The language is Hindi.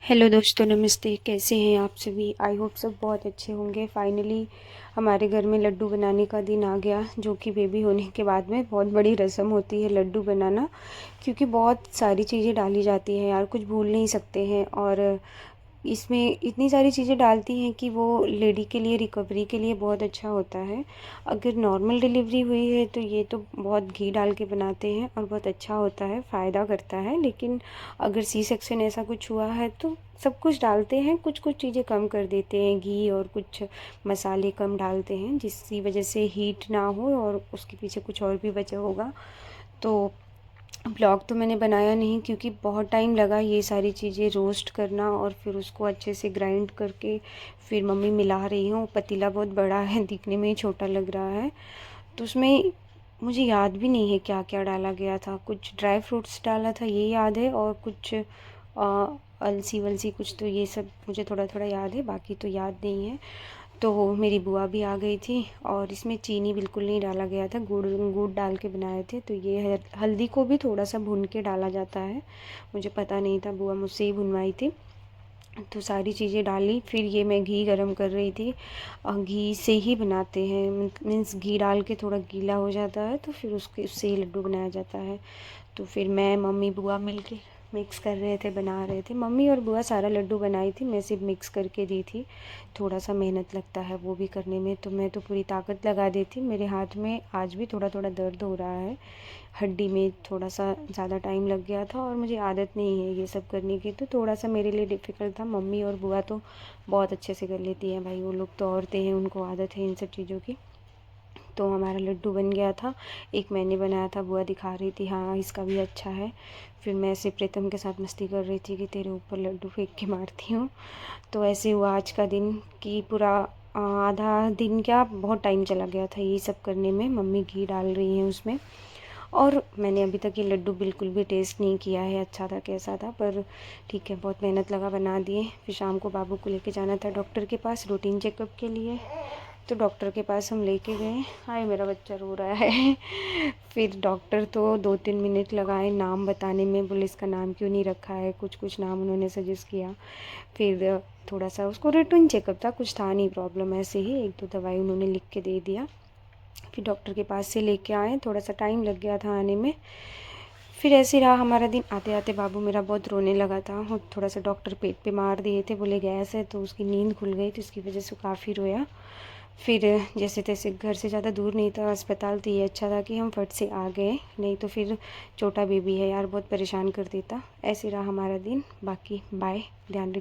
हेलो दोस्तों, नमस्ते। कैसे हैं आप सभी? आई होप सब बहुत अच्छे होंगे। फाइनली हमारे घर में लड्डू बनाने का दिन आ गया, जो कि बेबी होने के बाद में बहुत बड़ी रस्म होती है लड्डू बनाना, क्योंकि बहुत सारी चीज़ें डाली जाती हैं यार, कुछ भूल नहीं सकते हैं। और इसमें इतनी सारी चीज़ें डालती हैं कि वो लेडी के लिए, रिकवरी के लिए बहुत अच्छा होता है। अगर नॉर्मल डिलीवरी हुई है तो ये तो बहुत घी डाल के बनाते हैं और बहुत अच्छा होता है, फ़ायदा करता है। लेकिन अगर सी सेक्शन ऐसा कुछ हुआ है तो सब कुछ डालते हैं, कुछ कुछ चीज़ें कम कर देते हैं, घी और कुछ मसाले कम डालते हैं, जिसकी वजह से हीट ना हो और उसके पीछे कुछ और भी वजह होगा। तो ब्लॉग तो मैंने बनाया नहीं, क्योंकि बहुत टाइम लगा ये सारी चीज़ें रोस्ट करना और फिर उसको अच्छे से ग्राइंड करके फिर मम्मी मिला रही हूँ। पतीला बहुत बड़ा है, दिखने में ही छोटा लग रहा है, तो उसमें मुझे याद भी नहीं है क्या क्या डाला गया था। कुछ ड्राई फ्रूट्स डाला था ये याद है, और कुछ अलसी वलसी कुछ, तो ये सब मुझे थोड़ा थोड़ा याद है, बाकी तो याद नहीं है। तो मेरी बुआ भी आ गई थी, और इसमें चीनी बिल्कुल नहीं डाला गया था, गुड़ गुड़ डाल के बनाए थे। तो ये है, हल्दी को भी थोड़ा सा भून के डाला जाता है, मुझे पता नहीं था, बुआ मुझसे ही भुनवाई थी। तो सारी चीज़ें डाली, फिर ये मैं घी गरम कर रही थी। घी से ही बनाते हैं, मीन्स घी डाल के थोड़ा गीला हो जाता है तो फिर उसके उससे ही लड्डू बनाया जाता है। तो फिर मैं, मम्मी, बुआ मिलके मिक्स कर रहे थे, बना रहे थे। मम्मी और बुआ सारा लड्डू बनाई थी, मैं सिर्फ मिक्स करके दी थी। थोड़ा सा मेहनत लगता है वो भी करने में, तो मैं तो पूरी ताकत लगा देती। मेरे हाथ में आज भी थोड़ा थोड़ा दर्द हो रहा है, हड्डी में थोड़ा सा ज़्यादा टाइम लग गया था, और मुझे आदत नहीं है ये सब करने की, तो थोड़ा सा मेरे लिए डिफ़िकल्ट था। मम्मी और बुआ तो बहुत अच्छे से कर लेती हैं भाई, वो लोग तो औरतें हैं, उनको आदत है इन सब चीज़ों की। तो हमारा लड्डू बन गया था। एक मैंने बनाया था, बुआ दिखा रही थी, हाँ इसका भी अच्छा है। फिर मैं ऐसे प्रीतम के साथ मस्ती कर रही थी कि तेरे ऊपर लड्डू फेंक के मारती हूँ। तो ऐसे हुआ आज का दिन, कि पूरा आधा दिन क्या, बहुत टाइम चला गया था ये सब करने में। मम्मी घी डाल रही हैं उसमें, और मैंने अभी तक ये लड्डू बिल्कुल भी टेस्ट नहीं किया है अच्छा था कैसा था, पर ठीक है, बहुत मेहनत लगा, बना दिए। फिर शाम को बाबू को लेके जाना था डॉक्टर के पास रूटीन चेकअप के लिए, तो डॉक्टर के पास हम लेके गए। हाय मेरा बच्चा रो रहा है। फिर डॉक्टर तो 2-3 मिनट लगाए नाम बताने में, बोले इसका नाम क्यों नहीं रखा है, कुछ कुछ नाम उन्होंने सजेस्ट किया। फिर थोड़ा सा उसको रूटीन चेकअप था, कुछ था नहीं प्रॉब्लम, ऐसे ही 1-2 दवाई उन्होंने लिख के दे दिया। फिर डॉक्टर के पास से लेके आए, थोड़ा सा टाइम लग गया था आने में। फिर ऐसे रहा हमारा दिन। आते आते बाबू मेरा बहुत रोने लगा था, और थोड़ा सा डॉक्टर पेट पे मार दिए थे, बोले गैस है, तो उसकी नींद खुल गई, तो इसकी वजह से काफ़ी रोया। फिर जैसे तैसे, घर से ज़्यादा दूर नहीं था अस्पताल, तो ये अच्छा था कि हम फट से आ गए, नहीं तो फिर छोटा बेबी है यार, बहुत परेशान कर देता। ऐसे रहा हमारा दिन। बाकी बाय, ध्यान रख।